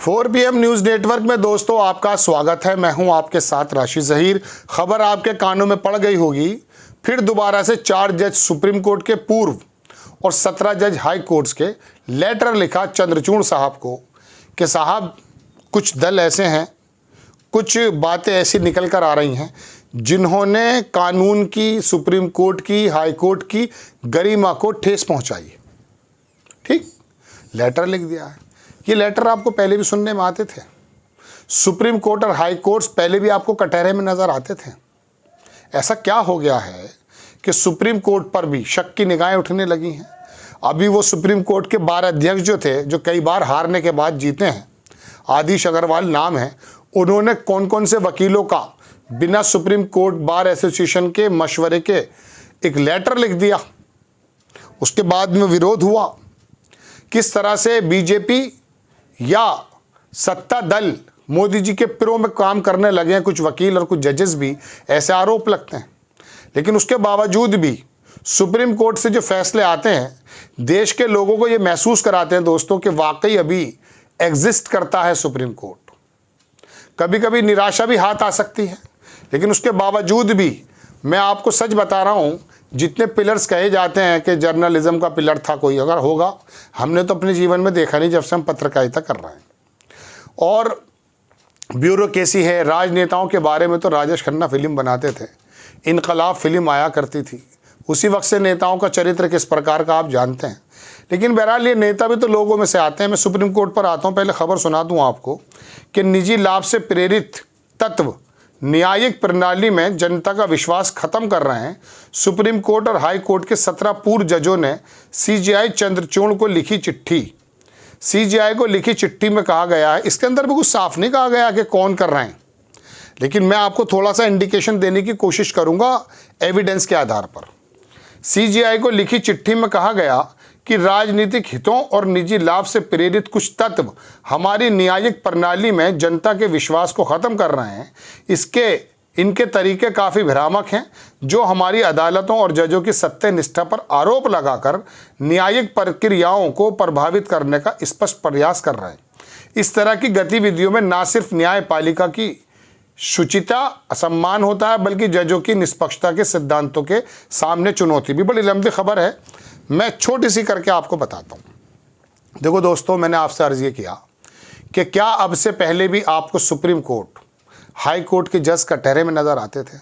4 PM news network में दोस्तों आपका स्वागत है। मैं हूं आपके साथ राशि ज़हीर। खबर आपके कानों में पड़ गई होगी, फिर दोबारा से 4 जज सुप्रीम कोर्ट के पूर्व और 17 जज हाई कोर्ट्स के लेटर लिखा चंद्रचूड़ साहब को कि साहब कुछ दल ऐसे हैं, कुछ बातें ऐसी निकल कर आ रही हैं जिन्होंने कानून की, सुप्रीम कोर्ट की, हाई कोर्ट की गरिमा को ठेस पहुंचाई है। ठीक, लेटर लिख दिया है। ये लेटर आपको पहले भी सुनने में आते थे। सुप्रीम कोर्ट और हाई कोर्ट्स पहले भी आपको कटहरे में नज़र आते थे। ऐसा क्या हो गया है कि सुप्रीम कोर्ट पर भी शक की निगाहें उठने लगी हैं। अभी वो सुप्रीम कोर्ट के 12 अध्यक्ष जो थे, जो कई बार हारने के बाद जीते हैं, आदिश अग्रवाल नाम है, उन्होंने कौन कौन से वकीलों का बिना सुप्रीम कोर्ट बार एसोसिएशन के मशवरे के एक लेटर लिख दिया। उसके बाद में विरोध हुआ। किस तरह से बीजेपी या सत्ता दल मोदी जी के पिरों में काम करने लगे हैं कुछ वकील और कुछ जजेस भी, ऐसे आरोप लगते हैं। लेकिन उसके बावजूद भी सुप्रीम कोर्ट से जो फैसले आते हैं देश के लोगों को ये महसूस कराते हैं दोस्तों कि वाकई अभी एग्जिस्ट करता है सुप्रीम कोर्ट। कभी कभी निराशा भी हाथ आ सकती है, लेकिन उसके बावजूद भी मैं आपको सच बता रहा हूँ, जितने पिलर्स कहे जाते हैं कि जर्नलिज्म का पिलर था कोई, अगर होगा, हमने तो अपने जीवन में देखा नहीं जब से हम पत्रकारिता कर रहे हैं। और ब्यूरोक्रेसी है, राजनेताओं के बारे में तो राजेश खन्ना फिल्म बनाते थे, इनकलाब फिल्म आया करती थी, उसी वक्त से नेताओं का चरित्र किस प्रकार का आप जानते हैं। लेकिन बहरहाल ये नेता भी तो लोगों में से आते हैं। मैं सुप्रीम कोर्ट पर आता हूँ, पहले खबर सुना दूँ आपको कि निजी लाभ से प्रेरित तत्व न्यायिक प्रणाली में जनता का विश्वास खत्म कर रहे हैं। सुप्रीम कोर्ट और हाई कोर्ट के 17 पूर्व जजों ने सीजेआई चंद्रचूड़ को लिखी चिट्ठी। सीजेआई को लिखी चिट्ठी में कहा गया है, इसके अंदर भी कुछ साफ नहीं कहा गया कि कौन कर रहे हैं, लेकिन मैं आपको थोड़ा सा इंडिकेशन देने की कोशिश करूंगा एविडेंस के आधार पर। सीजेआई को लिखी चिट्ठी में कहा गया कि राजनीतिक हितों और निजी लाभ से प्रेरित कुछ तत्व हमारी न्यायिक प्रणाली में जनता के विश्वास को ख़त्म कर रहे हैं। इनके तरीके काफ़ी भ्रामक हैं, जो हमारी अदालतों और जजों की सत्यनिष्ठा पर आरोप लगाकर न्यायिक प्रक्रियाओं को प्रभावित करने का स्पष्ट प्रयास कर रहे हैं। इस तरह की गतिविधियों में न सिर्फ न्यायपालिका की शुचिता असम्मान होता है, बल्कि जजों की निष्पक्षता के सिद्धांतों के सामने चुनौती भी। बड़ी लंबी खबर है, मैं छोटी सी करके आपको बताता हूँ। देखो दोस्तों, मैंने आपसे अर्ज़ ये किया कि क्या अब से पहले भी आपको सुप्रीम कोर्ट, हाई कोर्ट के जज कटहरे में नज़र आते थे?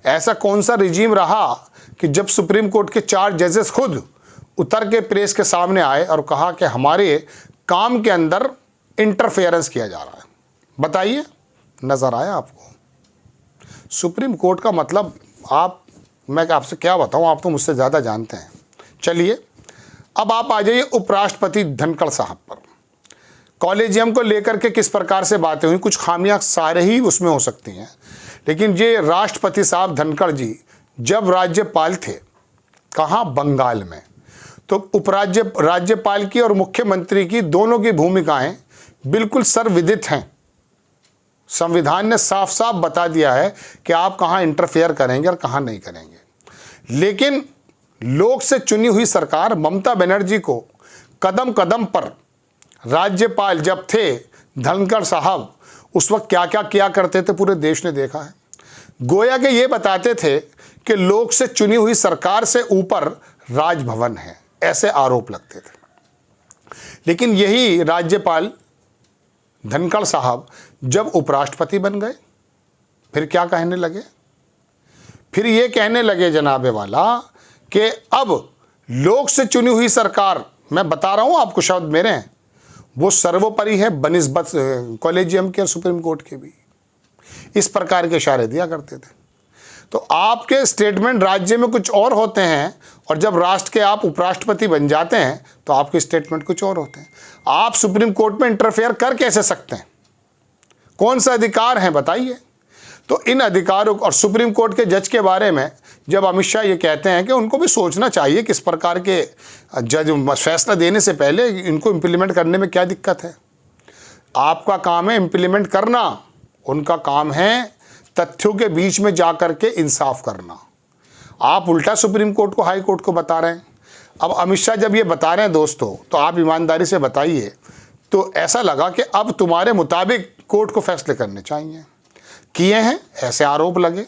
ऐसा कौन सा रिजीम रहा कि जब सुप्रीम कोर्ट के 4 जजेस खुद उतर के प्रेस के सामने आए और कहा कि हमारे काम के अंदर इंटरफेरेंस किया जा रहा है? बताइए, नज़र आया आपको? सुप्रीम कोर्ट का मतलब मैं आपसे क्या बताऊँ, आप तो मुझसे ज़्यादा जानते हैं। चलिए, अब आप आ जाइए उपराष्ट्रपति धनखड़ साहब पर। कॉलेजियम को लेकर के किस प्रकार से बातें हुई, कुछ खामियां सारे ही उसमें हो सकती हैं, लेकिन ये राष्ट्रपति साहब धनखड़ जी जब राज्यपाल थे, कहाँ, बंगाल में, तो राज्यपाल की और मुख्यमंत्री की दोनों की भूमिकाएं बिल्कुल सर्वविदित हैं। संविधान ने साफ साफ बता दिया है कि आप कहाँ इंटरफेयर करेंगे और कहाँ नहीं करेंगे। लेकिन लोक से चुनी हुई सरकार ममता बनर्जी को कदम कदम पर राज्यपाल जब थे धनखड़ साहब, उस वक्त क्या क्या किया करते थे पूरे देश ने देखा है। गोया के ये बताते थे कि लोक से चुनी हुई सरकार से ऊपर राजभवन है, ऐसे आरोप लगते थे। लेकिन यही राज्यपाल धनखड़ साहब जब उपराष्ट्रपति बन गए, फिर क्या कहने लगे? फिर ये कहने लगे जनाबे वाला कि अब लोक से चुनी हुई सरकार, मैं बता रहा हूं आपको, शब्द मेरे हैं, वो सर्वोपरि है बनिस्बत कॉलेजियम के और सुप्रीम कोर्ट के भी। इस प्रकार के इशारे दिया करते थे। तो आपके स्टेटमेंट राज्य में कुछ और होते हैं, और जब राष्ट्र के आप उपराष्ट्रपति बन जाते हैं तो आपके स्टेटमेंट कुछ और होते हैं। आप सुप्रीम कोर्ट में इंटरफेयर कर कैसे सकते हैं? कौन सा अधिकार है, बताइए? तो इन अधिकारों और सुप्रीम कोर्ट के जज के बारे में जब अमित शाह ये कहते हैं कि उनको भी सोचना चाहिए किस प्रकार के जज फैसला देने से पहले इनको इम्प्लीमेंट करने में क्या दिक्कत है। आपका काम है इम्प्लीमेंट करना, उनका काम है तथ्यों के बीच में जा कर के इंसाफ करना। आप उल्टा सुप्रीम कोर्ट को, हाई कोर्ट को बता रहे हैं। अब अमित शाह जब ये बता रहे हैं दोस्तों, तो आप ईमानदारी से बताइए तो ऐसा लगा कि अब तुम्हारे मुताबिक कोर्ट को फैसले करने चाहिए, किए हैं, ऐसे आरोप लगे।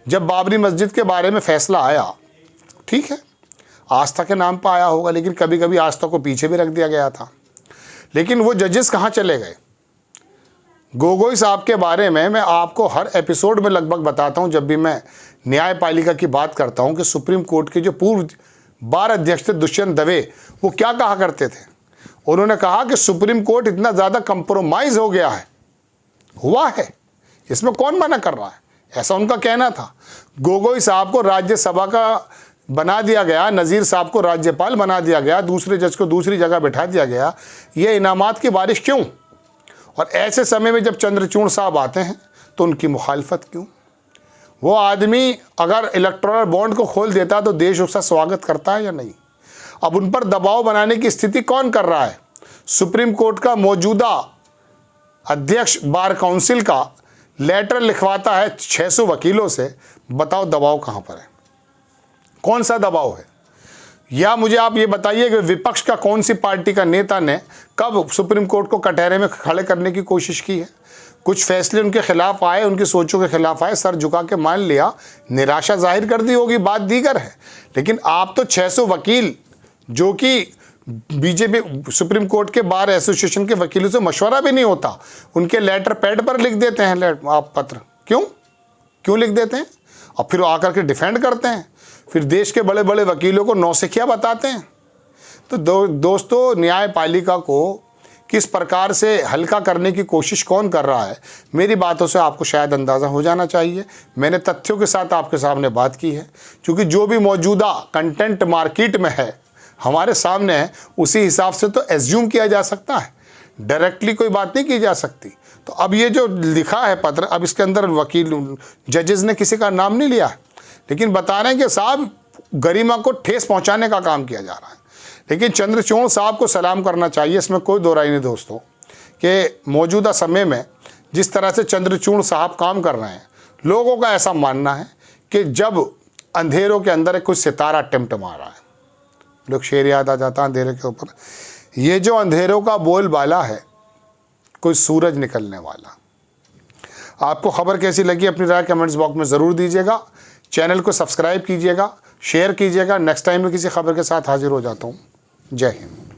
जब बाबरी मस्जिद के बारे में फैसला आया, ठीक है, आस्था के नाम पर आया होगा, लेकिन कभी कभी आस्था को पीछे भी रख दिया गया था। लेकिन वो जजेस कहाँ चले गए? गोगोई साहब के बारे में मैं आपको हर एपिसोड में लगभग बताता हूं, जब भी मैं न्यायपालिका की बात करता हूं, कि सुप्रीम कोर्ट के जो पूर्व बार अध्यक्ष थे दुष्यंत दवे, वो क्या कहा करते थे। उन्होंने कहा कि सुप्रीम कोर्ट इतना ज़्यादा कंप्रोमाइज़ हो गया है, हुआ है, इसमें कौन मना कर रहा है, ऐसा उनका कहना था। गोगोई साहब को राज्यसभा का बना दिया गया, नज़ीर साहब को राज्यपाल बना दिया गया, दूसरे जज को दूसरी जगह बैठा दिया गया, ये इनामात की बारिश क्यों? और ऐसे समय में जब चंद्रचूड़ साहब आते हैं तो उनकी मुखालफत क्यों? वो आदमी अगर इलेक्टोरल बॉन्ड को खोल देता तो देश उसका स्वागत करता है या नहीं? अब उन पर दबाव बनाने की स्थिति कौन कर रहा है? सुप्रीम कोर्ट का मौजूदा अध्यक्ष बार काउंसिल का लेटर लिखवाता है 600 वकीलों से। बताओ दबाव कहाँ पर है, कौन सा दबाव है? या मुझे आप ये बताइए कि विपक्ष का कौन सी पार्टी का नेता ने कब सुप्रीम कोर्ट को कटहरे में खड़े करने की कोशिश की है? कुछ फैसले उनके खिलाफ आए, उनकी सोचों के खिलाफ आए, सर झुका के मान लिया, निराशा जाहिर कर दी होगी, बात दीगर है। लेकिन आप तो 600 वकील जो कि बीजेपी सुप्रीम कोर्ट के बार एसोसिएशन के वकीलों से मशवरा भी नहीं होता, उनके लेटर पैड पर लिख देते हैं आप पत्र। क्यों लिख देते हैं? और फिर आकर के डिफेंड करते हैं, फिर देश के बड़े बड़े वकीलों को नौसिखिया बताते हैं। तो दोस्तों, न्यायपालिका को किस प्रकार से हल्का करने की कोशिश कौन कर रहा है, मेरी बातों से आपको शायद अंदाज़ा हो जाना चाहिए। मैंने तथ्यों के साथ आपके सामने बात की है, क्योंकि जो भी मौजूदा कंटेंट मार्केट में है, हमारे सामने है, उसी हिसाब से तो एज्यूम किया जा सकता है, डायरेक्टली कोई बात नहीं की जा सकती। तो अब ये जो लिखा है पत्र, अब इसके अंदर वकील जजेस ने किसी का नाम नहीं लिया है, लेकिन बता रहे हैं कि साहब गरिमा को ठेस पहुंचाने का काम किया जा रहा है। लेकिन चंद्रचूड़ साहब को सलाम करना चाहिए, इसमें कोई दो राय नहीं दोस्तों, कि मौजूदा समय में जिस तरह से चंद्रचूड़ साहब काम कर रहे हैं, लोगों का ऐसा मानना है कि जब अंधेरों के अंदर कुछ सितारा टिमटिमा रहा है, लोग शेर याद आ जाता है अंधेरे के ऊपर, ये जो अंधेरों का बोलबाला है, कोई सूरज निकलने वाला। आपको खबर कैसी लगी अपनी राय कमेंट्स बॉक्स में ज़रूर दीजिएगा। चैनल को सब्सक्राइब कीजिएगा, शेयर कीजिएगा। नेक्स्ट टाइम में किसी खबर के साथ हाजिर हो जाता हूँ। जय हिंद।